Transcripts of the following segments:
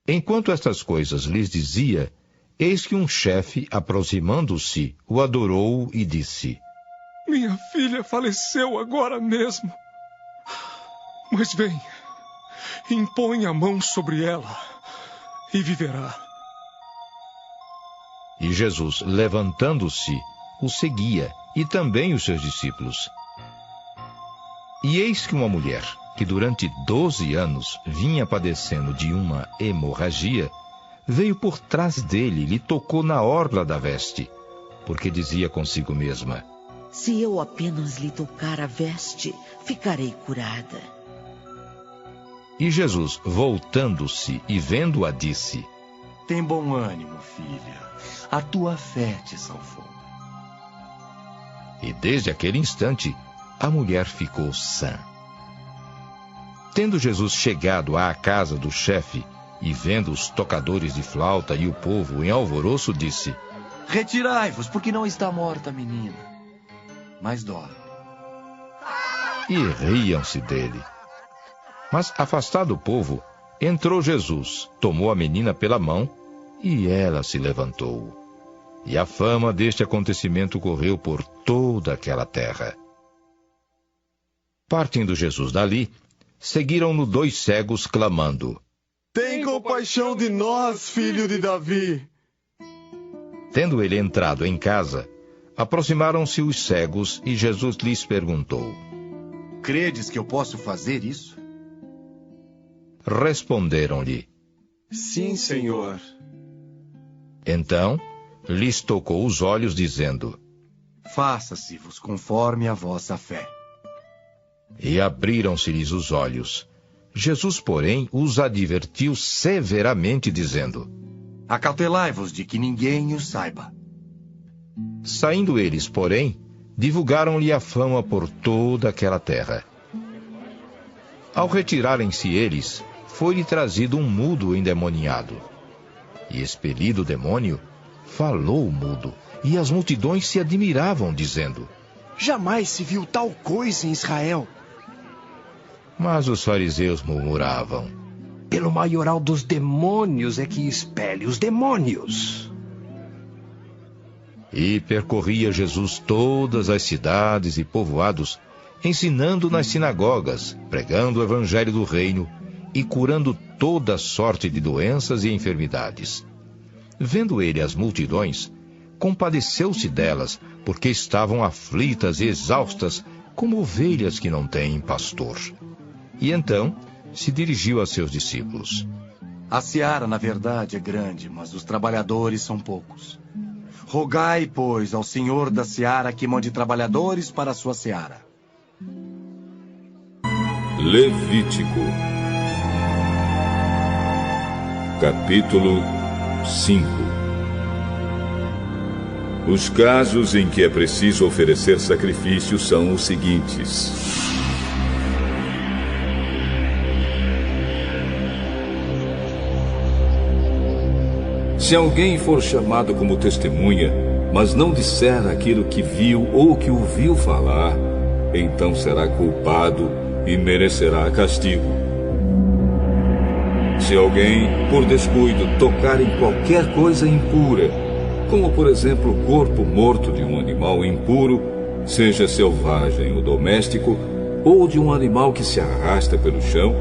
Enquanto estas coisas lhes dizia, eis que um chefe, aproximando-se, o adorou e disse: Minha filha faleceu agora mesmo. Mas vem, impõe a mão sobre ela e viverá. E Jesus, levantando-se, o seguia, e também os seus discípulos. E eis que uma mulher, que durante 12 anos vinha padecendo de uma hemorragia, veio por trás dele e lhe tocou na orla da veste, porque dizia consigo mesma: Se eu apenas lhe tocar a veste, ficarei curada. E Jesus, voltando-se e vendo-a, disse: Tem bom ânimo, filha. A tua fé te salvou. E desde aquele instante, a mulher ficou sã. Tendo Jesus chegado à casa do chefe, e vendo os tocadores de flauta e o povo em alvoroço, disse: Retirai-vos, porque não está morta a menina, mas dorme. E riam-se dele. Mas, afastado o povo, entrou Jesus, tomou a menina pela mão, e ela se levantou. E a fama deste acontecimento correu por toda aquela terra. Partindo Jesus dali, seguiram-no 2 cegos, clamando: Tem compaixão de nós, filho de Davi. Tendo ele entrado em casa, aproximaram-se os cegos, e Jesus lhes perguntou: Credes que eu posso fazer isso? Responderam-lhe: Sim, Senhor. Então lhes tocou os olhos, dizendo: Faça-se-vos conforme a vossa fé. E abriram-se-lhes os olhos. Jesus, porém, os advertiu severamente, dizendo: Acautelai-vos de que ninguém o saiba. Saindo eles, porém, divulgaram-lhe a fama por toda aquela terra. Ao retirarem-se eles, foi-lhe trazido um mudo endemoniado. E expelido o demônio, falou o mudo, e as multidões se admiravam, dizendo: Jamais se viu tal coisa em Israel. Mas os fariseus murmuravam: Pelo maioral dos demônios é que expele os demônios. E percorria Jesus todas as cidades e povoados, ensinando nas sinagogas, pregando o evangelho do reino e curando toda sorte de doenças e enfermidades. Vendo ele as multidões, compadeceu-se delas, porque estavam aflitas e exaustas, como ovelhas que não têm pastor. E então se dirigiu a seus discípulos: A seara, na verdade, é grande, mas os trabalhadores são poucos. Rogai, pois, ao Senhor da seara que mande trabalhadores para a sua seara. Levítico, capítulo 5. Os casos em que é preciso oferecer sacrifícios são os seguintes: se alguém for chamado como testemunha, mas não disser aquilo que viu ou que ouviu falar, então será culpado e merecerá castigo. Se alguém, por descuido, tocar em qualquer coisa impura, como por exemplo o corpo morto de um animal impuro, seja selvagem ou doméstico, ou de um animal que se arrasta pelo chão,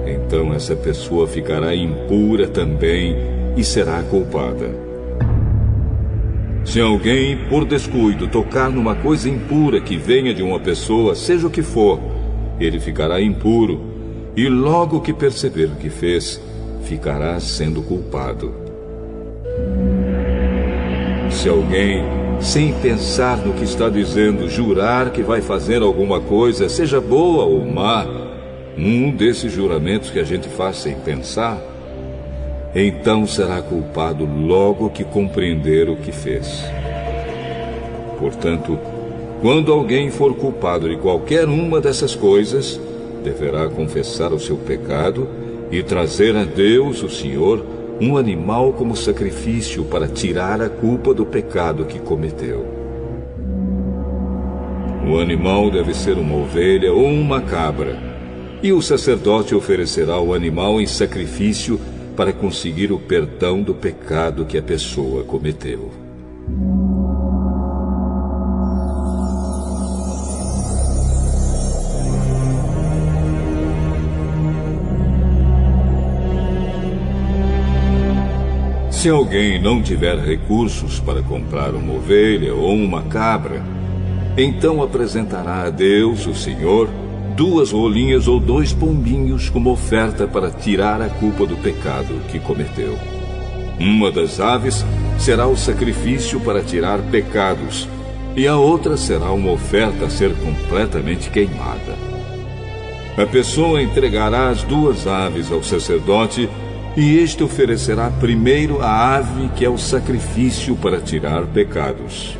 então essa pessoa ficará impura também e será culpada. Se alguém, por descuido, tocar numa coisa impura que venha de uma pessoa, seja o que for, ele ficará impuro, e logo que perceber o que fez, ficará sendo culpado. Se alguém, sem pensar no que está dizendo, jurar que vai fazer alguma coisa, seja boa ou má, um desses juramentos que a gente faz sem pensar, então será culpado logo que compreender o que fez. Portanto, quando alguém for culpado de qualquer uma dessas coisas, deverá confessar o seu pecado e trazer a Deus, o Senhor, um animal como sacrifício para tirar a culpa do pecado que cometeu. O animal deve ser uma ovelha ou uma cabra, e o sacerdote oferecerá o animal em sacrifício para conseguir o perdão do pecado que a pessoa cometeu. Se alguém não tiver recursos para comprar uma ovelha ou uma cabra, então apresentará a Deus, o Senhor, 2 rolinhas ou 2 pombinhos como oferta para tirar a culpa do pecado que cometeu. Uma das aves será o sacrifício para tirar pecados, e a outra será uma oferta a ser completamente queimada. A pessoa entregará as 2 aves ao sacerdote, e este oferecerá primeiro a ave que é o sacrifício para tirar pecados.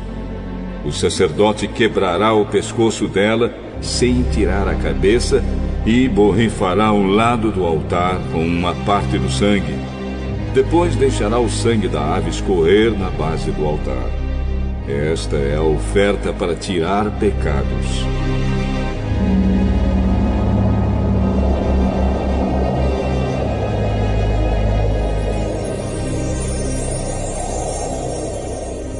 O sacerdote quebrará o pescoço dela sem tirar a cabeça e borrifará o lado do altar com uma parte do sangue. Depois deixará o sangue da ave escorrer na base do altar. Esta é a oferta para tirar pecados.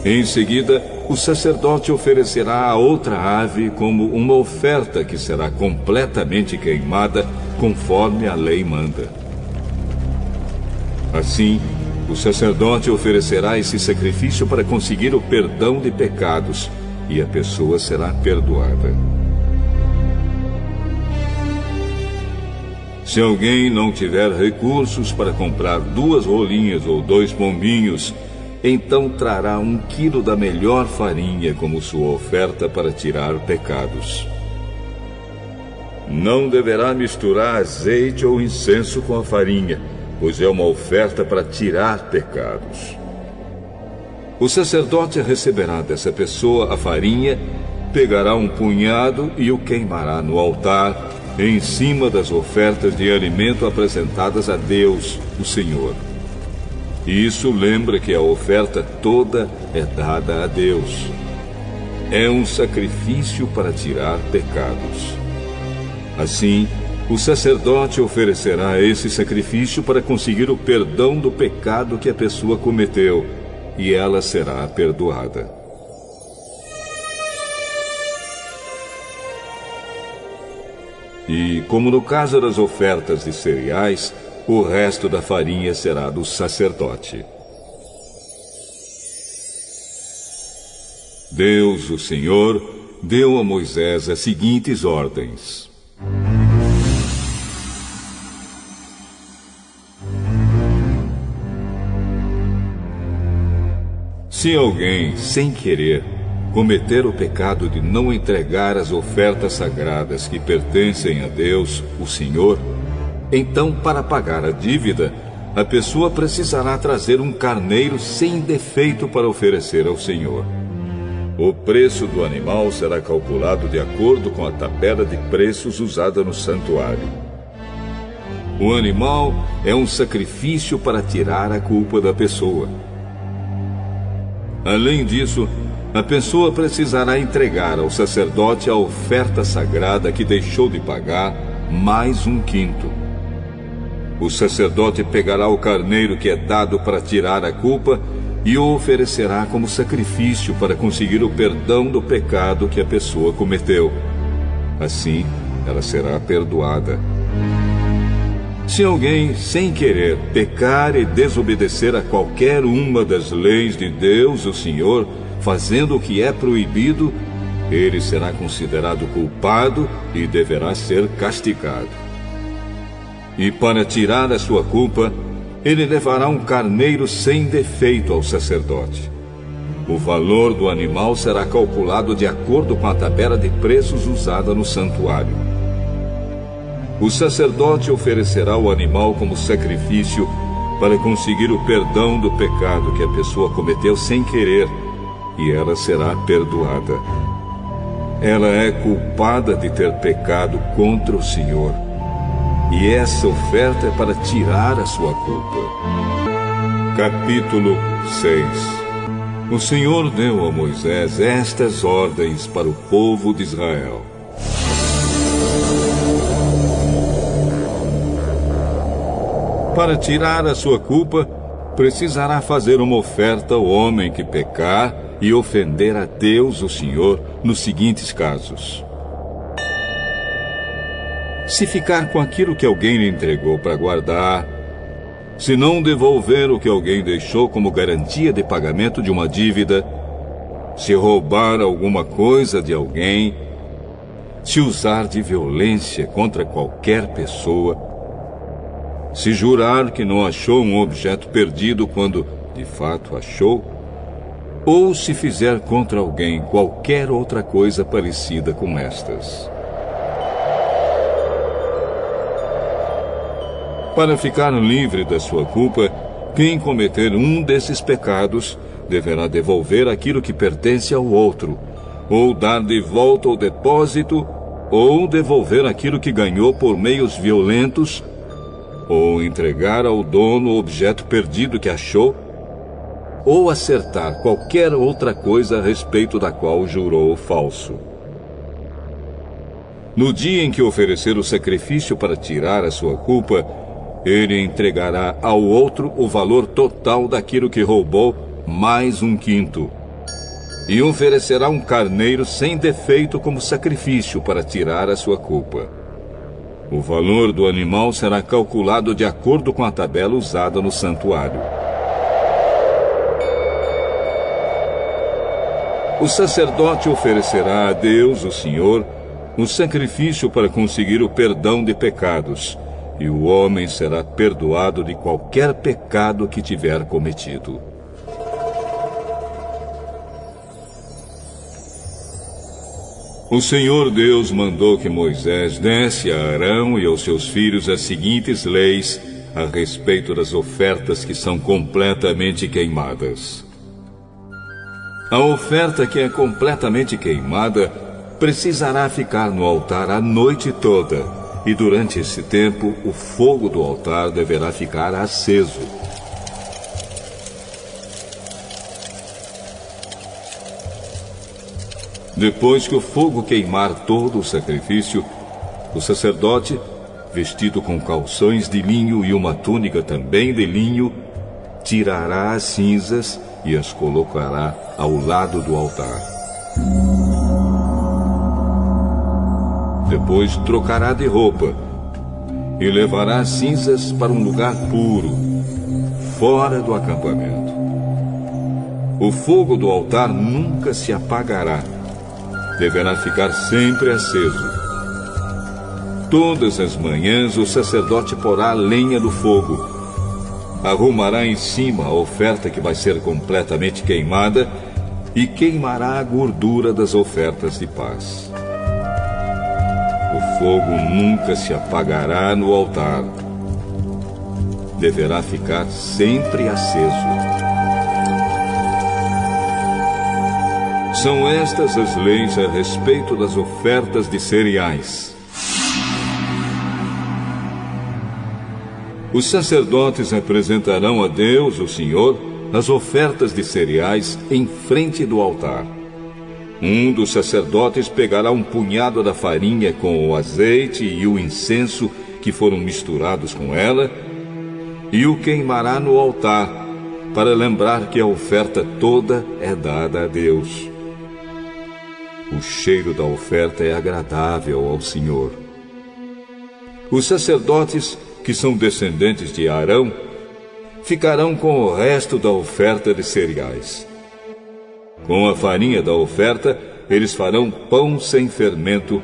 Em seguida, o sacerdote oferecerá a outra ave como uma oferta que será completamente queimada, conforme a lei manda. Assim, o sacerdote oferecerá esse sacrifício para conseguir o perdão de pecados, e a pessoa será perdoada. Se alguém não tiver recursos para comprar 2 rolinhas ou 2 pombinhos, então trará 1 quilo da melhor farinha como sua oferta para tirar pecados. Não deverá misturar azeite ou incenso com a farinha, pois é uma oferta para tirar pecados. O sacerdote receberá dessa pessoa a farinha, pegará 1 punhado e o queimará no altar, em cima das ofertas de alimento apresentadas a Deus, o Senhor. Isso lembra que a oferta toda é dada a Deus. É um sacrifício para tirar pecados. Assim, o sacerdote oferecerá esse sacrifício para conseguir o perdão do pecado que a pessoa cometeu, e ela será perdoada. E, como no caso das ofertas de cereais, o resto da farinha será do sacerdote. Deus, o Senhor, deu a Moisés as seguintes ordens. Se alguém, sem querer, cometer o pecado de não entregar as ofertas sagradas que pertencem a Deus, o Senhor, então, para pagar a dívida, a pessoa precisará trazer um carneiro sem defeito para oferecer ao Senhor. O preço do animal será calculado de acordo com a tabela de preços usada no santuário. O animal é um sacrifício para tirar a culpa da pessoa. Além disso, a pessoa precisará entregar ao sacerdote a oferta sagrada que deixou de pagar, mais 1/5. O sacerdote pegará o carneiro que é dado para tirar a culpa e o oferecerá como sacrifício para conseguir o perdão do pecado que a pessoa cometeu. Assim, ela será perdoada. Se alguém, sem querer, pecar e desobedecer a qualquer uma das leis de Deus, o Senhor, fazendo o que é proibido, ele será considerado culpado e deverá ser castigado. E para tirar a sua culpa, ele levará um carneiro sem defeito ao sacerdote. O valor do animal será calculado de acordo com a tabela de preços usada no santuário. O sacerdote oferecerá o animal como sacrifício para conseguir o perdão do pecado que a pessoa cometeu sem querer, e ela será perdoada. Ela é culpada de ter pecado contra o Senhor, e essa oferta é para tirar a sua culpa. Capítulo 6. O Senhor deu a Moisés estas ordens para o povo de Israel. Para tirar a sua culpa, precisará fazer uma oferta ao homem que pecar e ofender a Deus, o Senhor, nos seguintes casos. Se ficar com aquilo que alguém lhe entregou para guardar, se não devolver o que alguém deixou como garantia de pagamento de uma dívida, se roubar alguma coisa de alguém, se usar de violência contra qualquer pessoa, se jurar que não achou um objeto perdido quando, de fato, achou, ou se fizer contra alguém qualquer outra coisa parecida com estas. Para ficar livre da sua culpa, quem cometer um desses pecados deverá devolver aquilo que pertence ao outro, ou dar de volta o depósito, ou devolver aquilo que ganhou por meios violentos, ou entregar ao dono o objeto perdido que achou, ou acertar qualquer outra coisa a respeito da qual jurou falso. No dia em que oferecer o sacrifício para tirar a sua culpa, ele entregará ao outro o valor total daquilo que roubou, mais 1/5. E oferecerá um carneiro sem defeito como sacrifício para tirar a sua culpa. O valor do animal será calculado de acordo com a tabela usada no santuário. O sacerdote oferecerá a Deus, o Senhor, o sacrifício para conseguir o perdão de pecados, e o homem será perdoado de qualquer pecado que tiver cometido. O Senhor Deus mandou que Moisés desse a Arão e aos seus filhos as seguintes leis a respeito das ofertas que são completamente queimadas. A oferta que é completamente queimada precisará ficar no altar a noite toda, e durante esse tempo o fogo do altar deverá ficar aceso. Depois que o fogo queimar todo o sacrifício, o sacerdote, vestido com calções de linho e uma túnica também de linho, tirará as cinzas e as colocará ao lado do altar. Depois trocará de roupa e levará as cinzas para um lugar puro, fora do acampamento. O fogo do altar nunca se apagará. Deverá ficar sempre aceso. Todas as manhãs o sacerdote porá lenha no fogo, arrumará em cima a oferta que vai ser completamente queimada e queimará a gordura das ofertas de paz. O fogo nunca se apagará no altar. Deverá ficar sempre aceso. São estas as leis a respeito das ofertas de cereais. Os sacerdotes apresentarão a Deus, o Senhor, as ofertas de cereais em frente do altar. Um dos sacerdotes pegará um punhado da farinha com o azeite e o incenso que foram misturados com ela e o queimará no altar, para lembrar que a oferta toda é dada a Deus. O cheiro da oferta é agradável ao Senhor. Os sacerdotes, que são descendentes de Arão, ficarão com o resto da oferta de cereais. Com a farinha da oferta, eles farão pão sem fermento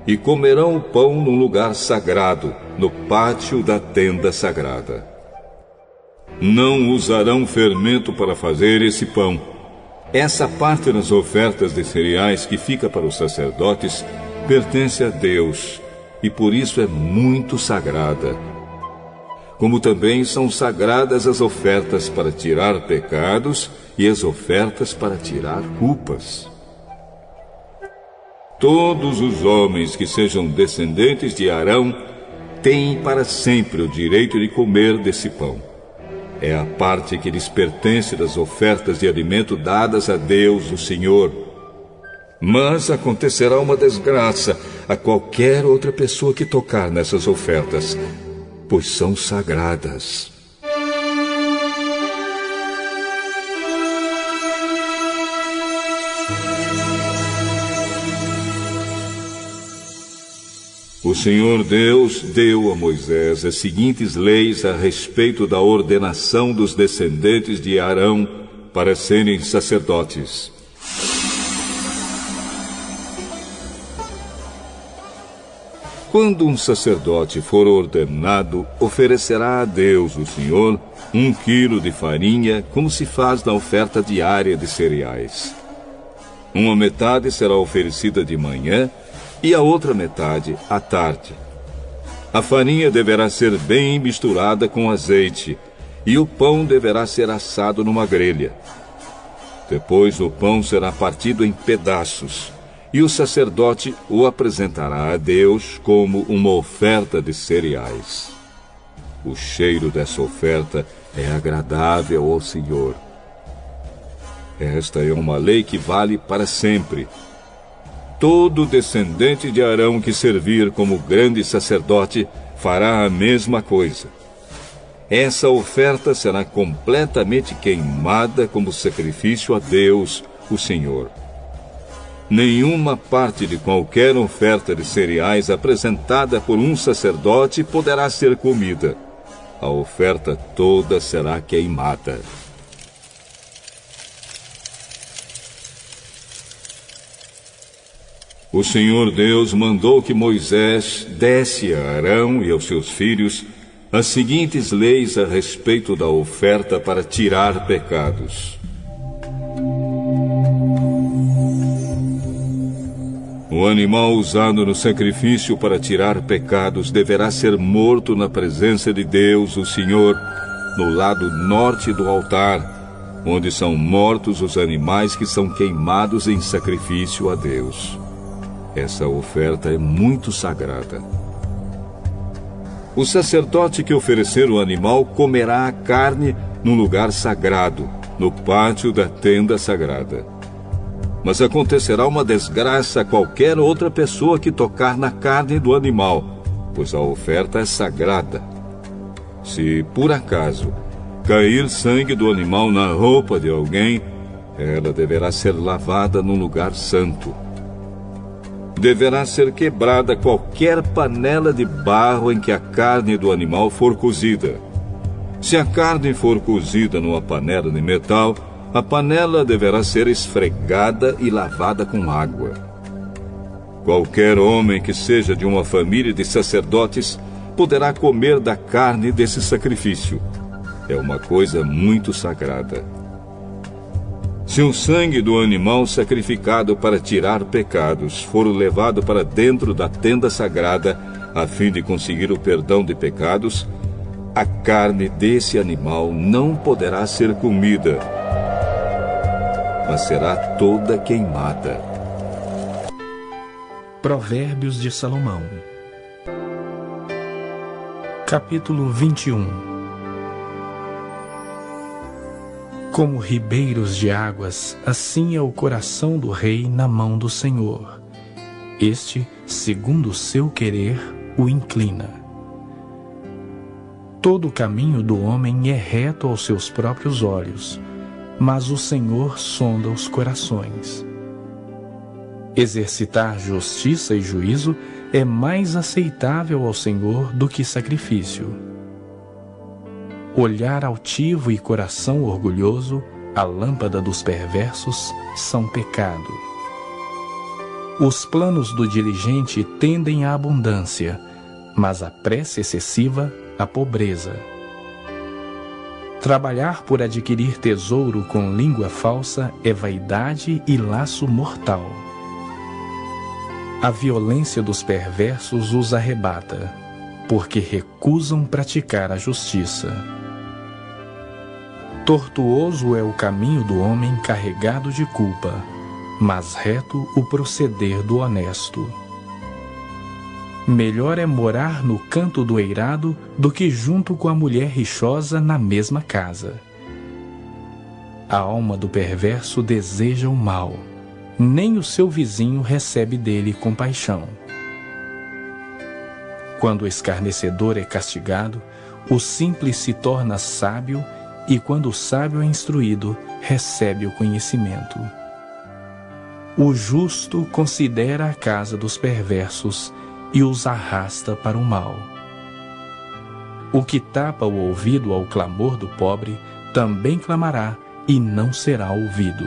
e comerão o pão num lugar sagrado, no pátio da tenda sagrada. Não usarão fermento para fazer esse pão. Essa parte das ofertas de cereais que fica para os sacerdotes pertence a Deus e por isso é muito sagrada. Como também são sagradas as ofertas para tirar pecados e as ofertas para tirar culpas. Todos os homens que sejam descendentes de Arão têm para sempre o direito de comer desse pão. É a parte que lhes pertence das ofertas de alimento dadas a Deus, o Senhor. Mas acontecerá uma desgraça a qualquer outra pessoa que tocar nessas ofertas. pois são sagradas. O Senhor Deus deu a Moisés as seguintes leis a respeito da ordenação dos descendentes de Arão para serem sacerdotes. Quando um sacerdote for ordenado, oferecerá a Deus, o Senhor, 1 quilo de farinha, como se faz na oferta diária de cereais. Uma metade será oferecida de manhã e a outra metade à tarde. A farinha deverá ser bem misturada com azeite, e o pão deverá ser assado numa grelha. Depois o pão será partido em pedaços, e o sacerdote o apresentará a Deus como uma oferta de cereais. O cheiro dessa oferta é agradável ao Senhor. Esta é uma lei que vale para sempre. Todo descendente de Arão que servir como grande sacerdote fará a mesma coisa. Essa oferta será completamente queimada como sacrifício a Deus, o Senhor. Nenhuma parte de qualquer oferta de cereais apresentada por um sacerdote poderá ser comida. A oferta toda será queimada. O Senhor Deus mandou que Moisés desse a Arão e aos seus filhos as seguintes leis a respeito da oferta para tirar pecados. O animal usado no sacrifício para tirar pecados deverá ser morto na presença de Deus, o Senhor, no lado norte do altar, onde são mortos os animais que são queimados em sacrifício a Deus. Essa oferta é muito sagrada. O sacerdote que oferecer o animal comerá a carne num lugar sagrado, no pátio da tenda sagrada. Mas acontecerá uma desgraça a qualquer outra pessoa que tocar na carne do animal, pois a oferta é sagrada. Se, por acaso, cair sangue do animal na roupa de alguém, ela deverá ser lavada num lugar santo. Deverá ser quebrada qualquer panela de barro em que a carne do animal for cozida. Se a carne for cozida numa panela de metal, a panela deverá ser esfregada e lavada com água. Qualquer homem que seja de uma família de sacerdotes poderá comer da carne desse sacrifício. É uma coisa muito sagrada. Se o sangue do animal sacrificado para tirar pecados for levado para dentro da tenda sagrada, a fim de conseguir o perdão de pecados, a carne desse animal não poderá ser comida, mas será toda queimada. Provérbios de Salomão, capítulo 21. Como ribeiros de águas, assim é o coração do rei na mão do Senhor. Este, segundo o seu querer, o inclina. Todo o caminho do homem é reto aos seus próprios olhos, mas o Senhor sonda os corações. Exercitar justiça e juízo é mais aceitável ao Senhor do que sacrifício. Olhar altivo e coração orgulhoso, a lâmpada dos perversos, são pecado. Os planos do diligente tendem à abundância, mas a pressa excessiva à pobreza. Trabalhar por adquirir tesouro com língua falsa é vaidade e laço mortal. A violência dos perversos os arrebata, porque recusam praticar a justiça. Tortuoso é o caminho do homem carregado de culpa, mas reto o proceder do honesto. Melhor é morar no canto do eirado do que junto com a mulher rixosa na mesma casa. A alma do perverso deseja o mal, nem o seu vizinho recebe dele compaixão. Quando o escarnecedor é castigado, o simples se torna sábio, e quando o sábio é instruído, recebe o conhecimento. O justo considera a casa dos perversos e os arrasta para o mal. O que tapa o ouvido ao clamor do pobre também clamará e não será ouvido.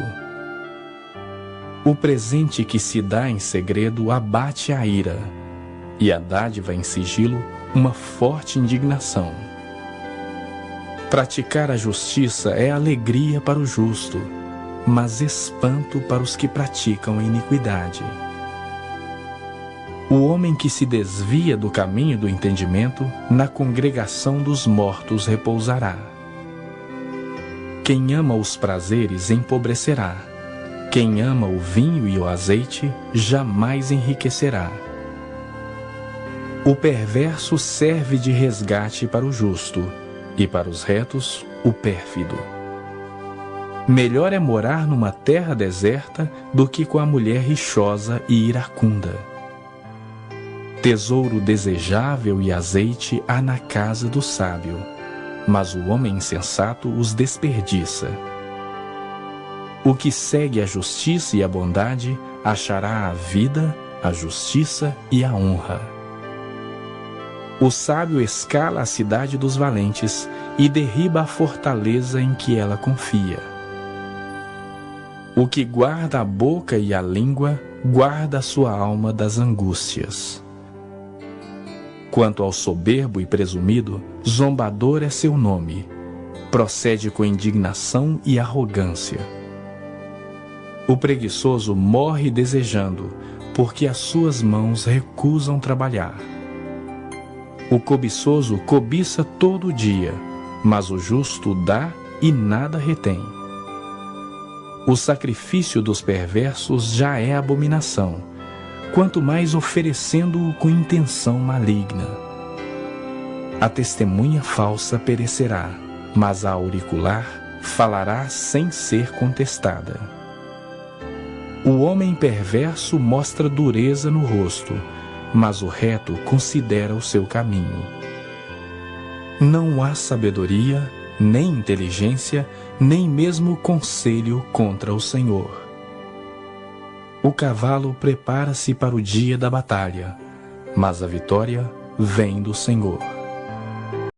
O presente que se dá em segredo abate a ira, e a dádiva em sigilo uma forte indignação. Praticar a justiça é alegria para o justo, mas espanto para os que praticam a iniquidade. O homem que se desvia do caminho do entendimento, na congregação dos mortos repousará. Quem ama os prazeres empobrecerá. Quem ama o vinho e o azeite jamais enriquecerá. O perverso serve de resgate para o justo, e para os retos, o pérfido. Melhor é morar numa terra deserta do que com a mulher rixosa e iracunda. Tesouro desejável e azeite há na casa do sábio, mas o homem insensato os desperdiça. O que segue a justiça e a bondade achará a vida, a justiça e a honra. O sábio escala a cidade dos valentes e derriba a fortaleza em que ela confia. O que guarda a boca e a língua, guarda a sua alma das angústias. Quanto ao soberbo e presumido, zombador é seu nome. Procede com indignação e arrogância. O preguiçoso morre desejando, porque as suas mãos recusam trabalhar. O cobiçoso cobiça todo dia, mas o justo dá e nada retém. O sacrifício dos perversos já é abominação, quanto mais oferecendo-o com intenção maligna. A testemunha falsa perecerá, mas a auricular falará sem ser contestada. O homem perverso mostra dureza no rosto, mas o reto considera o seu caminho. Não há sabedoria, nem inteligência, nem mesmo conselho contra o Senhor. O cavalo prepara-se para o dia da batalha, mas a vitória vem do Senhor.